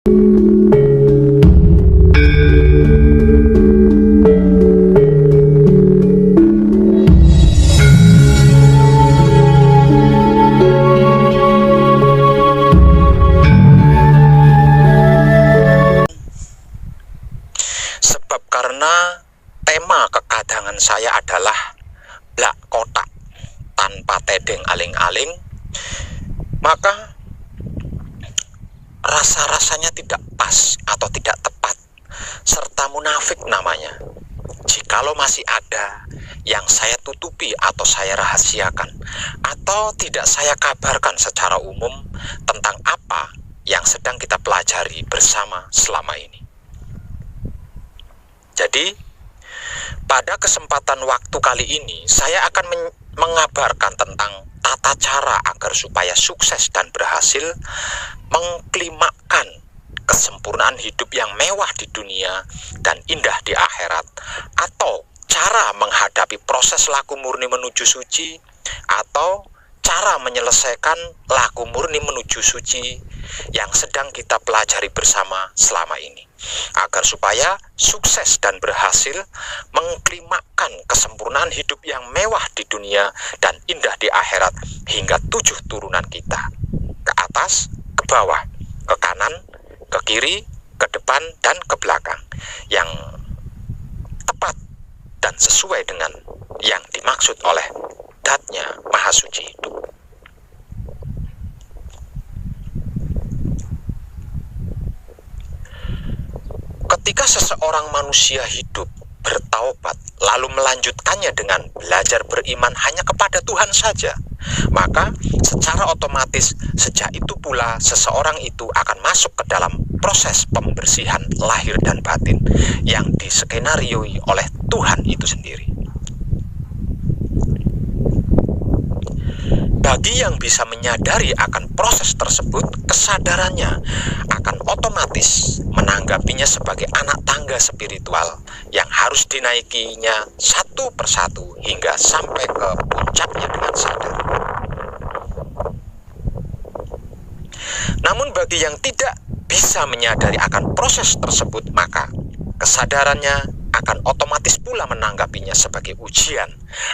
Sebab karena tema kekadangan saya adalah blak kotak tanpa tedeng aling-aling, maka rasa-rasanya tidak pas atau tidak tepat serta munafik namanya jikalau masih ada yang saya tutupi atau saya rahasiakan atau tidak saya kabarkan secara umum tentang apa yang sedang kita pelajari bersama selama ini. Jadi, pada kesempatan waktu kali ini, saya akan mengabarkan tentang tata cara agar supaya sukses dan berhasil mengklimakkan kesempurnaan hidup yang mewah di dunia dan indah di akhirat, atau cara menghadapi proses laku murni menuju suci, atau cara menyelesaikan laku murni menuju suci yang sedang kita pelajari bersama selama ini, agar supaya sukses dan berhasil mengklimakkan kesempurnaan hidup yang mewah di dunia dan indah di akhirat hingga 7 turunan kita, ke atas, ke bawah, ke kanan, ke kiri, ke depan, dan ke belakang, yang tepat dan sesuai dengan yang dimaksud oleh datnya Maha Suci hidup. Ketika seseorang manusia hidup bertaubat lalu melanjutkannya dengan belajar beriman hanya kepada Tuhan saja, maka secara otomatis sejak itu pula seseorang itu akan masuk ke dalam proses pembersihan lahir dan batin yang diskenarioi oleh Tuhan itu sendiri. Bagi yang bisa menyadari akan proses tersebut, kesadarannya akan otomatis menanggapinya sebagai anak tangga spiritual yang harus dinaikinya satu persatu hingga sampai ke puncaknya dengan sadar. Namun bagi yang tidak bisa menyadari akan proses tersebut, maka kesadarannya akan otomatis pula menanggapinya sebagai ujian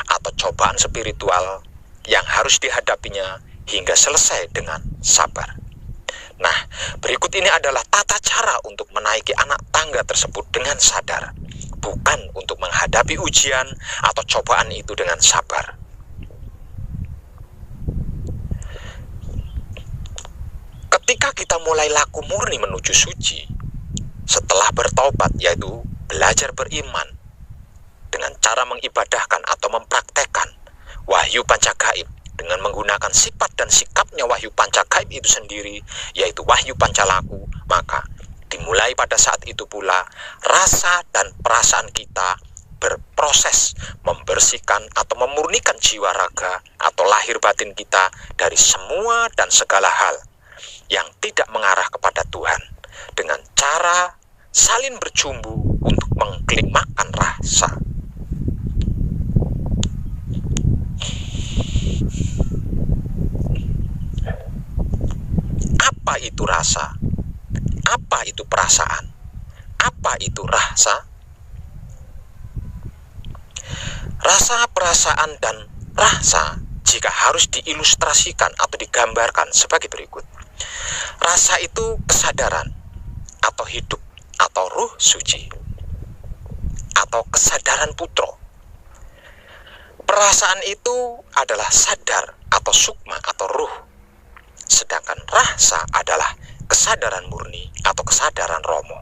atau cobaan spiritual yang harus dihadapinya hingga selesai dengan sabar. Nah, berikut ini adalah tata cara untuk menaiki anak tangga tersebut dengan sadar, bukan untuk menghadapi ujian atau cobaan itu dengan sabar. Ketika kita mulai laku murni menuju suci, setelah bertaubat, yaitu belajar beriman dengan cara mengibadahkan atau mempraktekkan wahyu pancagaib dengan menggunakan sifat dan sikapnya wahyu pancagaib itu sendiri, yaitu wahyu pancalaku, maka dimulai pada saat itu pula rasa dan perasaan kita berproses membersihkan atau memurnikan jiwa raga atau lahir batin kita dari semua dan segala hal yang tidak mengarah kepada Tuhan, dengan cara saling bercumbu untuk mengklimakkan rasa. Apa itu rasa? Apa itu perasaan? Apa itu rasa? Rasa, perasaan, dan rasa jika harus diilustrasikan atau digambarkan sebagai berikut. Rasa itu kesadaran atau hidup atau ruh suci atau kesadaran putro. Perasaan itu adalah sadar atau sukma atau ruh. Sedangkan rasa adalah kesadaran murni atau kesadaran romo.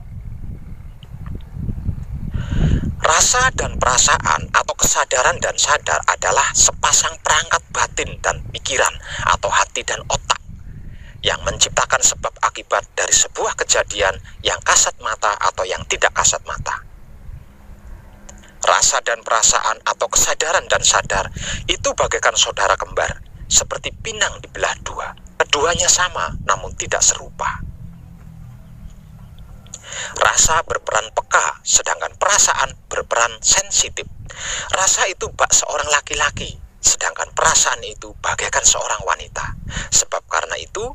Rasa dan perasaan atau kesadaran dan sadar adalah sepasang perangkat batin dan pikiran atau hati dan otak yang menciptakan sebab akibat dari sebuah kejadian yang kasat mata atau yang tidak kasat mata. Rasa dan perasaan atau kesadaran dan sadar itu bagaikan saudara kembar, seperti pinang dibelah dua. Keduanya sama, namun tidak serupa. Rasa berperan peka, sedangkan perasaan berperan sensitif. Rasa itu bak seorang laki-laki, sedangkan perasaan itu bagaikan seorang wanita. Sebab karena itu,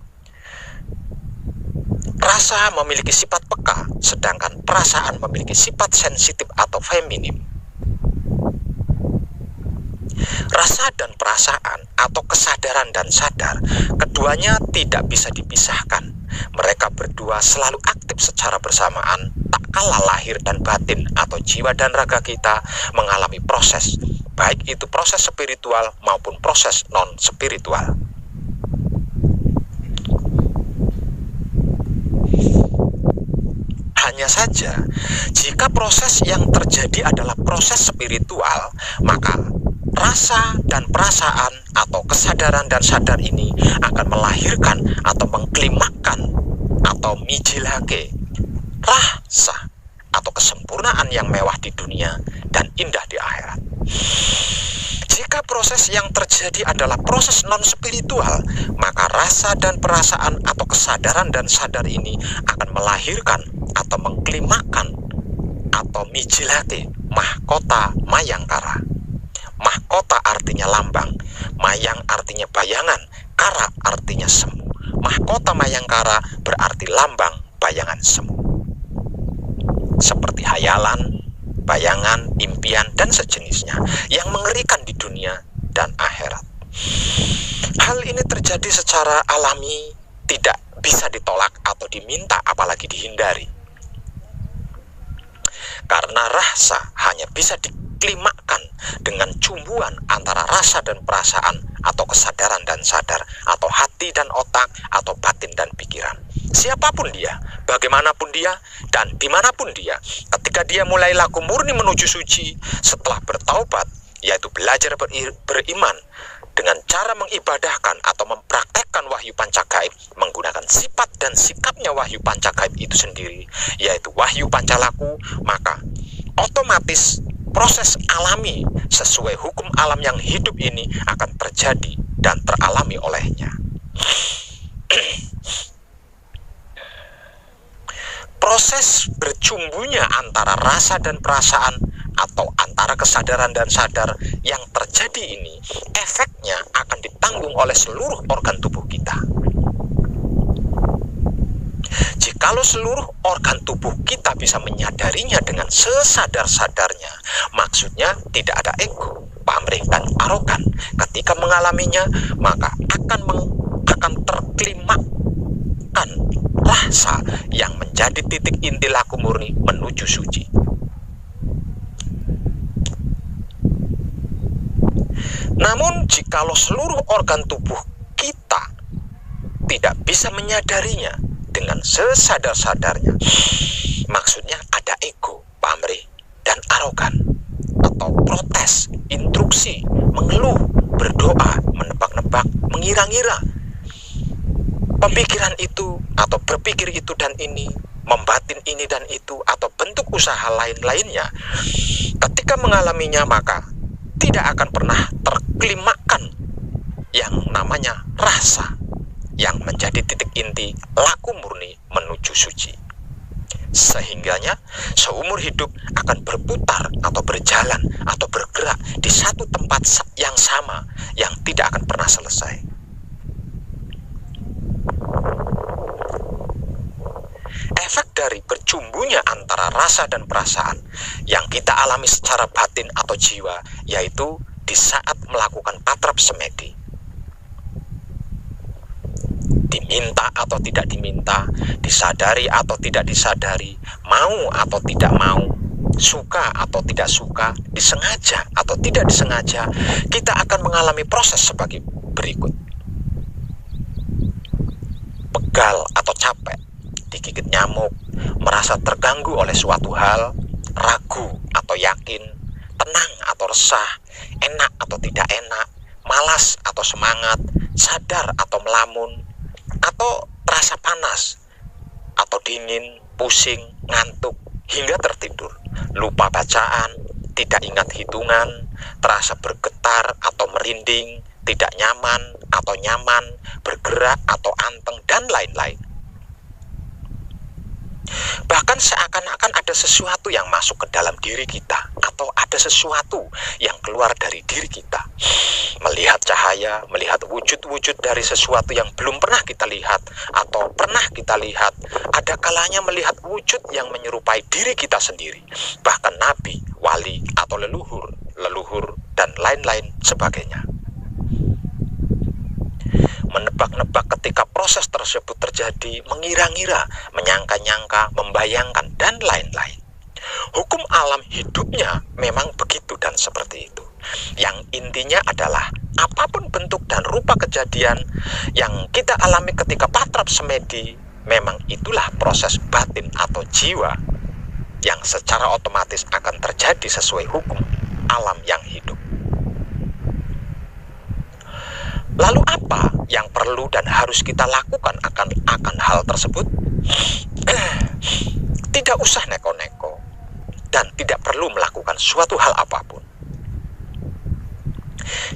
Rasa memiliki sifat peka, sedangkan perasaan memiliki sifat sensitif atau feminim. Rasa dan perasaan atau kesadaran dan sadar, keduanya tidak bisa dipisahkan. Mereka berdua selalu aktif secara bersamaan, tak kalah lahir dan batin atau jiwa dan raga kita mengalami proses, baik itu proses spiritual maupun proses non-spiritual. Hanya saja, jika proses yang terjadi adalah proses spiritual, maka rasa dan perasaan atau kesadaran dan sadar ini akan melahirkan atau mengklimakkan atau mijilake rasa atau kesempurnaan yang mewah di dunia dan indah di akhirat. Jika proses yang terjadi adalah proses non-spiritual, maka rasa dan perasaan atau kesadaran dan sadar ini akan melahirkan atau mengklimakkan atau mijilake mahkota mayangkara. Mahkota artinya lambang, mayang artinya bayangan, kara artinya semu. Mahkota mayangkara berarti lambang bayangan semu. Seperti hayalan, bayangan, impian, dan sejenisnya yang mengerikan di dunia dan akhirat. Hal ini terjadi secara alami, tidak bisa ditolak atau diminta, apalagi dihindari. Karena rasa hanya bisa diklimakkan dengan cumbuan antara rasa dan perasaan atau kesadaran dan sadar, atau hati dan otak, atau batin dan pikiran. Siapapun dia, bagaimanapun dia, dan dimanapun dia, ketika dia mulai laku murni menuju suci setelah bertaubat, yaitu belajar beriman dengan cara mengibadahkan atau mempraktekkan wahyu pancagaib menggunakan sifat dan sikapnya wahyu pancagaib itu sendiri, yaitu wahyu pancalaku, maka otomatis proses alami sesuai hukum alam yang hidup ini akan terjadi dan teralami olehnya. Proses bercumbunya antara rasa dan perasaan atau antara kesadaran dan sadar yang terjadi ini, efeknya akan ditanggung oleh seluruh organ tubuh kita. Jikalau seluruh organ tubuh kita bisa menyadarinya dengan sesadar-sadarnya, maksudnya tidak ada ego, pamrih, dan arogan. Ketika mengalaminya, maka akan terklimakkan rasa yang menjadi titik inti laku murni menuju suci. Namun jikalau seluruh organ tubuh kita tidak bisa menyadarinya dengan sesadar-sadarnya, maksudnya ada ego, pamrih, dan arogan, atau protes, instruksi, mengeluh, berdoa, menebak-nebak, mengira-ngira, pemikiran itu atau berpikir itu dan ini, membatin ini dan itu, atau bentuk usaha lain-lainnya. Ketika mengalaminya, maka tidak akan pernah terklimakkan yang namanya rasa yang menjadi titik inti laku murni menuju suci. Sehingganya seumur hidup akan berputar atau berjalan atau bergerak di satu tempat yang sama yang tidak akan pernah selesai. Efek dari bercumbunya antara rasa dan perasaan yang kita alami secara batin atau jiwa, yaitu di saat melakukan patrap semedi. Diminta atau tidak diminta, disadari atau tidak disadari, mau atau tidak mau, suka atau tidak suka, disengaja atau tidak disengaja, kita akan mengalami proses sebagai berikut. Pegal atau capek, digigit nyamuk, merasa terganggu oleh suatu hal, ragu atau yakin, tenang atau resah, enak atau tidak enak, malas atau semangat, sadar atau melamun, atau terasa panas atau dingin, pusing, ngantuk, hingga tertidur, lupa bacaan, tidak ingat hitungan, terasa bergetar atau merinding, tidak nyaman atau nyaman, bergerak atau anteng, dan lain-lain. Bahkan seakan-akan ada sesuatu yang masuk ke dalam diri kita, atau ada sesuatu yang keluar dari diri kita. Melihat cahaya, melihat wujud-wujud dari sesuatu yang belum pernah kita lihat atau pernah kita lihat. Ada kalanya melihat wujud yang menyerupai diri kita sendiri, bahkan nabi, wali, atau leluhur, dan lain-lain sebagainya. Menebak-nebak ketika proses tersebut terjadi, mengira-ngira, menyangka-nyangka, membayangkan, dan lain-lain. Hukum alam hidupnya memang begitu dan seperti itu. Yang intinya adalah apapun bentuk dan rupa kejadian yang kita alami ketika patrap semedi, memang itulah proses batin atau jiwa yang secara otomatis akan terjadi sesuai hukum alam yang hidup. Lalu apa yang perlu dan harus kita lakukan akan hal tersebut? Tidak usah neko-neko dan tidak perlu melakukan suatu hal apapun.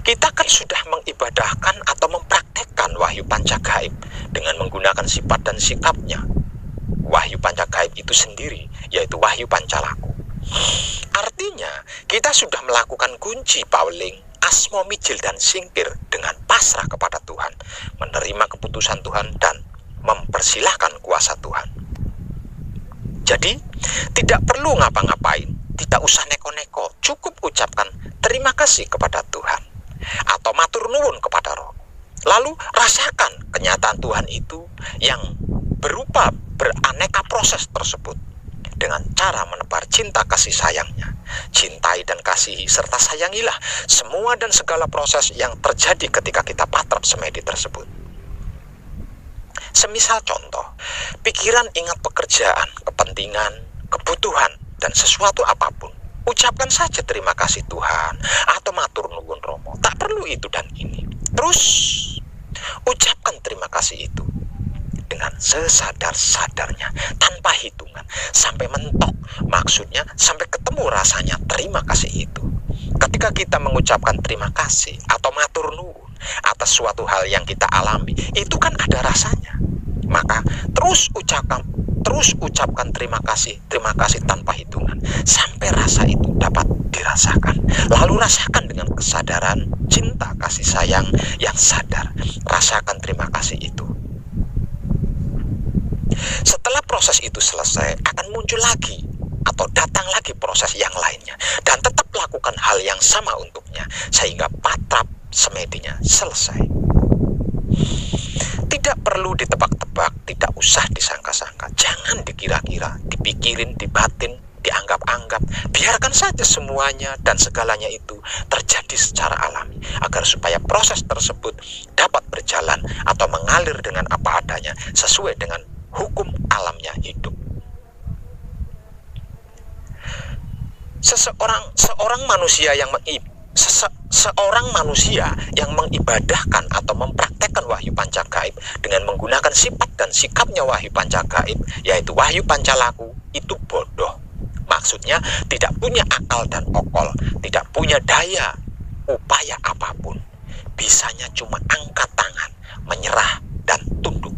Kita kan sudah mengibadahkan atau mempraktekkan wahyu pancagaib dengan menggunakan sifat dan sikapnya. Wahyu pancagaib itu sendiri, yaitu wahyu pancalaku. Artinya, kita sudah melakukan kunci pauling, asmo, mijil, dan singkir dengan pasrah kepada Tuhan, menerima keputusan Tuhan, dan mempersilahkan kuasa Tuhan. Jadi, tidak perlu ngapa-ngapain, tidak usah neko-neko, cukup ucapkan terima kasih kepada Tuhan, atau matur nuwun kepada Roh. Lalu rasakan kenyataan Tuhan itu yang berupa beraneka proses tersebut, dengan cara menebar cinta kasih sayangnya. Cintai dan kasihi serta sayangilah semua dan segala proses yang terjadi ketika kita patrap semedi tersebut. Semisal contoh, pikiran ingat pekerjaan, kepentingan, kebutuhan, dan sesuatu apapun. Ucapkan saja terima kasih Tuhan atau matur nuwun Romo. Tak perlu itu dan ini. Terus ucapkan terima kasih itu dengan sesadar-sadarnya, tanpa hitungan, sampai mentok. Maksudnya sampai ketemu rasanya terima kasih itu. Ketika kita mengucapkan terima kasih atau matur nuwun atas suatu hal yang kita alami, itu kan ada rasanya. Maka terus ucapkan terima kasih tanpa hitungan sampai rasa itu dapat dirasakan. Lalu rasakan dengan kesadaran cinta kasih sayang yang sadar. Rasakan terima kasih itu. Setelah proses itu selesai, akan muncul lagi atau datang lagi proses yang lainnya, dan tetap lakukan hal yang sama untuknya sehingga patrap semedinya selesai. Tidak perlu ditebak-tebak, tidak usah disangka-sangka, jangan dikira-kira, dipikirin, dibatin, dianggap-anggap. Biarkan saja semuanya dan segalanya itu terjadi secara alami, agar supaya proses tersebut dapat berjalan atau mengalir dengan apa adanya sesuai dengan hukum alamnya hidup. Seorang manusia yang mengibadahkan atau mempraktekkan wahyu pancagaib dengan menggunakan sifat dan sikapnya wahyu pancagaib, yaitu wahyu pancalaku, itu bodoh. Maksudnya tidak punya akal dan okol, tidak punya daya upaya apapun. Bisanya cuma angkat tangan, menyerah, dan tunduk.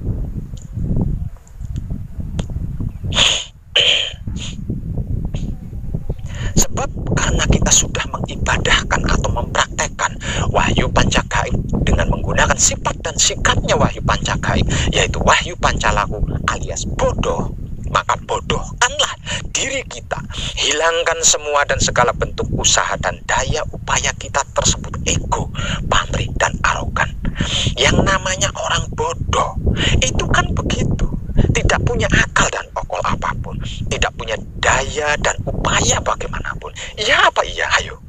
Sebab karena kita sudah mengibadahkan atau mempraktekkan wahyu pancagaib dengan menggunakan sifat dan sikapnya wahyu pancagaib, yaitu wahyu pancalaku alias bodoh, maka bodohkanlah diri kita. Hilangkan semua dan segala bentuk usaha dan daya upaya kita tersebut ego, pamrih, dan arogan. Yang namanya orang bodoh itu kan begitu, tidak punya akal dan okol apapun, tidak punya daya dan upaya bagaimanapun. Iya apa iya? Ayo.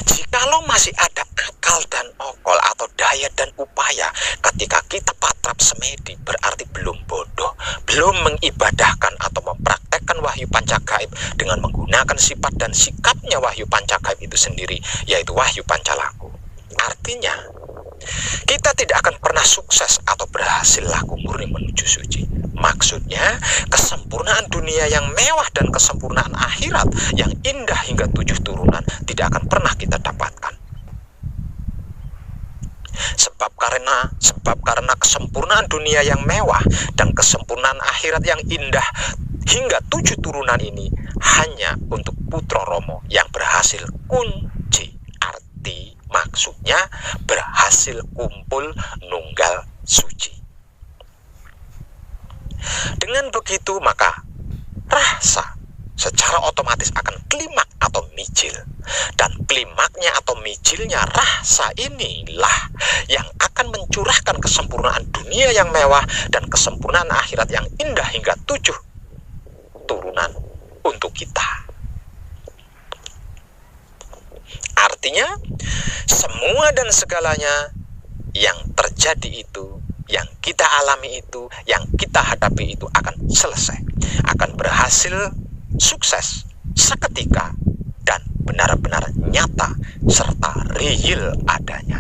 Jikalau masih ada akal dan okol atau daya dan upaya ketika kita patrap semedi, berarti belum bodoh, belum mengibadahkan atau mempraktekkan wahyu pancagaib dengan menggunakan sifat dan sikapnya wahyu pancagaib itu sendiri, yaitu wahyu pancalaku. Artinya, kita tidak akan pernah sukses atau berhasil laku murni menuju suci. Maksudnya, kesempurnaan dunia yang mewah dan kesempurnaan akhirat yang indah hingga 7 turunan tidak akan pernah kita dapatkan. Sebab karena kesempurnaan dunia yang mewah dan kesempurnaan akhirat yang indah hingga 7 turunan ini hanya untuk Putra Romo yang berhasil kunci. Arti maksudnya berhasil kumpul nunggal suci. Dengan begitu maka rasa secara otomatis akan klimak atau mijil. Dan klimaknya atau mijilnya rasa inilah yang akan mencurahkan kesempurnaan dunia yang mewah dan kesempurnaan akhirat yang indah hingga 7 turunan untuk kita. Artinya, semua dan segalanya yang terjadi itu, yang kita alami itu, yang kita hadapi itu akan selesai, akan berhasil sukses seketika dan benar-benar nyata serta real adanya.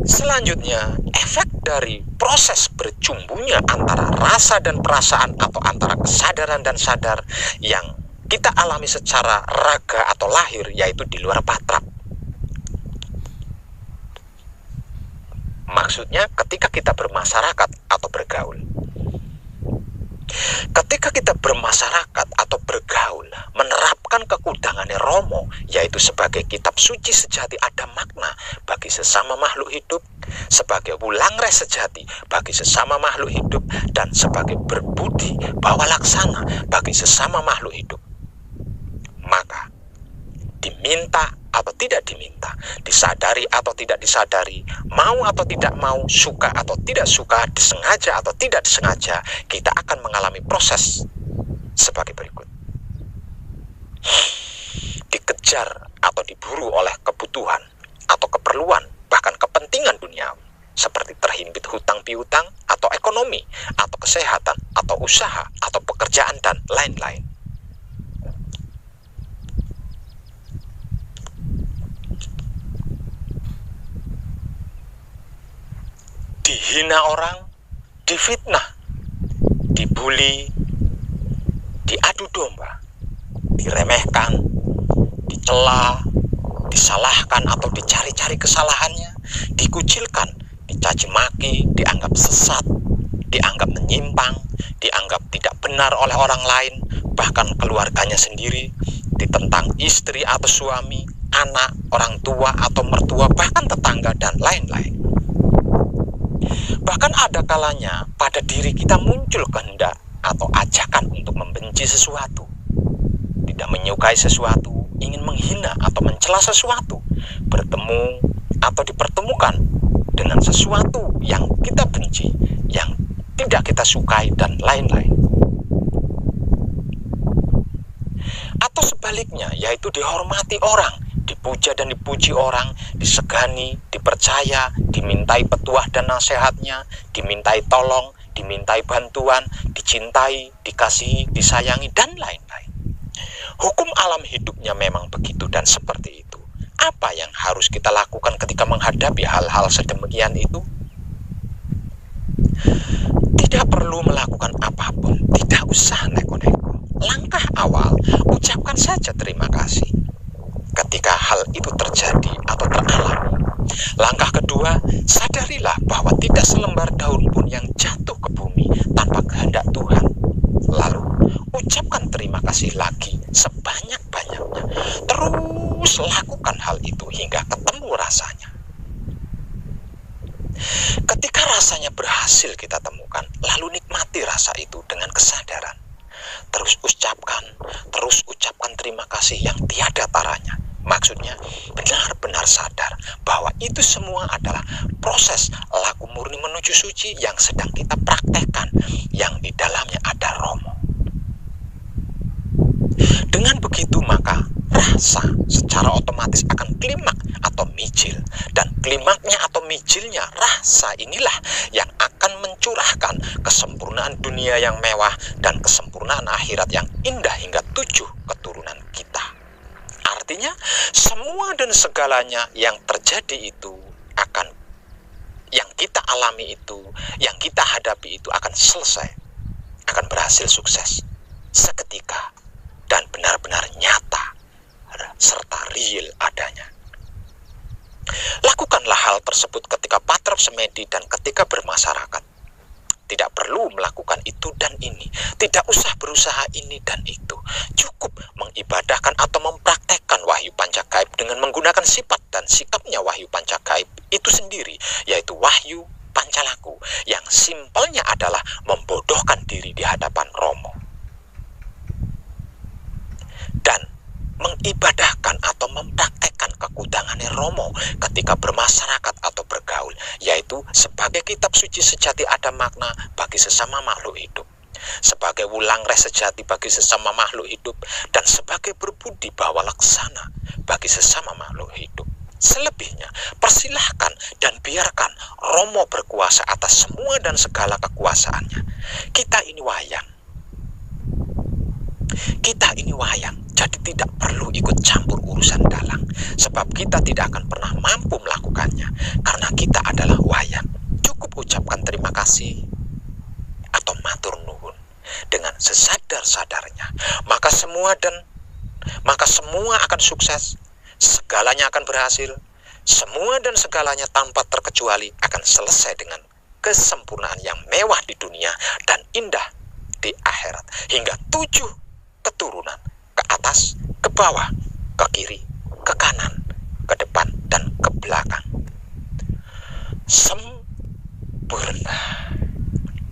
Selanjutnya, efek dari proses berjumbunya antara rasa dan perasaan atau antara kesadaran dan sadar yang kita alami secara raga atau lahir, yaitu di luar patrap. Maksudnya ketika kita bermasyarakat atau bergaul. Ketika kita bermasyarakat atau bergaul, menerapkan kekudangannya Romo, yaitu sebagai kitab suci sejati ada makna bagi sesama makhluk hidup, sebagai wulangres sejati bagi sesama makhluk hidup, dan sebagai berbudi bawa laksana bagi sesama makhluk hidup. Maka diminta atau tidak diminta, disadari atau tidak disadari, mau atau tidak mau, suka atau tidak suka, disengaja atau tidak disengaja, kita akan mengalami proses sebagai berikut. Dikejar atau diburu oleh kebutuhan atau keperluan, bahkan kepentingan duniawi, seperti terhimpit hutang piutang atau ekonomi, atau kesehatan, atau usaha, atau pekerjaan, dan lain-lain. Dihina orang, difitnah, dibuli, diadu domba, diremehkan, dicela, disalahkan atau dicari-cari kesalahannya, dikucilkan, dicaci maki, dianggap sesat, dianggap menyimpang, dianggap tidak benar oleh orang lain, bahkan keluarganya sendiri, ditentang istri atau suami, anak, orang tua atau mertua, bahkan tetangga, dan lain-lain. Bahkan ada kalanya pada diri kita muncul kehendak atau ajakan untuk membenci sesuatu, tidak menyukai sesuatu, ingin menghina atau mencela sesuatu, bertemu atau dipertemukan dengan sesuatu yang kita benci, yang tidak kita sukai, dan lain-lain. Atau sebaliknya, yaitu dihormati orang, dipuja dan dipuji orang, disegani, dipercaya, dimintai petuah dan nasihatnya, dimintai tolong, dimintai bantuan, dicintai, dikasihi, disayangi, dan lain-lain. Hukum alam hidupnya memang begitu dan seperti itu. Apa yang harus kita lakukan ketika menghadapi hal-hal sedemikian itu? Tidak perlu melakukan apapun, tidak usah neko-neko. Langkah awal, ucapkan saja terima kasih ketika hal itu terjadi atau teralami. Langkah kedua, sadarilah bahwa tidak selembar daun pun yang jatuh ke bumi tanpa kehendak Tuhan. Lalu, ucapkan terima kasih lagi sebanyak-banyaknya. Terus lakukan hal itu hingga ketemu rasanya. Ketika rasanya berhasil kita temukan, lalu nikmati rasa itu dengan kesadaran. Terus ucapkan terima kasih yang tiada taranya. Maksudnya benar-benar sadar bahwa itu semua adalah proses laku murni menuju suci yang sedang kita praktekkan, yang di dalamnya ada Romo. Dengan begitu maka rasa secara otomatis akan klimak atau mijil, dan klimaknya atau mijilnya rasa inilah yang akan mencurahkan kesempurnaan dunia yang mewah dan kesempurnaan akhirat yang indah hingga 7 keturunan kita. Artinya semua dan segalanya yang terjadi itu akan, yang kita alami itu, yang kita hadapi itu akan selesai, akan berhasil sukses seketika dan benar-benar nyata serta real adanya. Lakukanlah hal tersebut ketika patrap semedi dan ketika bermasyarakat. Tidak perlu melakukan itu dan ini. Tidak usah berusaha ini dan itu. Cukup mengibadahkan atau mempraktekkan wahyu pancagaib dengan menggunakan sifat dan sikapnya wahyu pancagaib itu sendiri, yaitu wahyu pancalaku, yang simpelnya adalah membodohkan diri di hadapan Romo. Dan mengibadahkan atau mempraktekkan kekudangannya Romo ketika bermasyarakat atau bergaul, yaitu sebagai kitab suci sejati ada makna bagi sesama makhluk hidup, sebagai wulangreh sejati bagi sesama makhluk hidup, dan sebagai berbudi bahwa laksana bagi sesama makhluk hidup. Selebihnya, persilahkan dan biarkan Romo berkuasa atas semua dan segala kekuasaannya. Kita ini wayang, jadi tidak perlu ikut campur urusan dalang, sebab kita tidak akan pernah mampu melakukannya, karena kita adalah wayang. Cukup ucapkan terima kasih atau matur nuwun dengan sesadar-sadarnya, maka semua akan sukses, segalanya akan berhasil, semua dan segalanya tanpa terkecuali akan selesai dengan kesempurnaan yang mewah di dunia dan indah di akhirat, hingga 7 keturunan, ke atas, ke bawah, ke kiri, ke kanan, ke depan, dan ke belakang. Sempurna.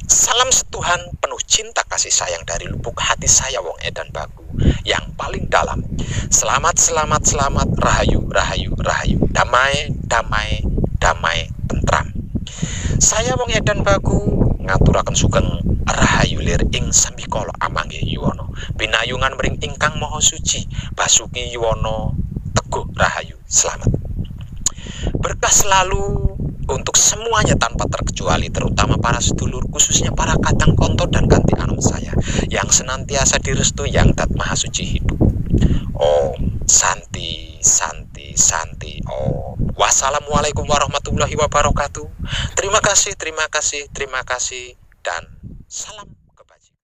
Salam setuhan penuh cinta kasih sayang dari lubuk hati saya, Wong Edan Bagu, yang paling dalam. Selamat, selamat, selamat, rahayu, rahayu, rahayu, damai, damai, damai, tentram. Saya Wong Edan Bagu ngaturaken sugeng rahayu lir ing sambikala amanggih yuwana, binayungan mring ingkang maha suci Basuki Yuwana Teguh Rahayu. Selamat. Berkah selalu untuk semuanya tanpa terkecuali, terutama para sedulur, khususnya para kadang konto dan ganti anom saya yang senantiasa direstui Yang Dat Maha Suci hidup. Om Santi, Santi, Santi, Om. Wassalamualaikum warahmatullahi wabarakatuh. Terima kasih, terima kasih, terima kasih, dan salam.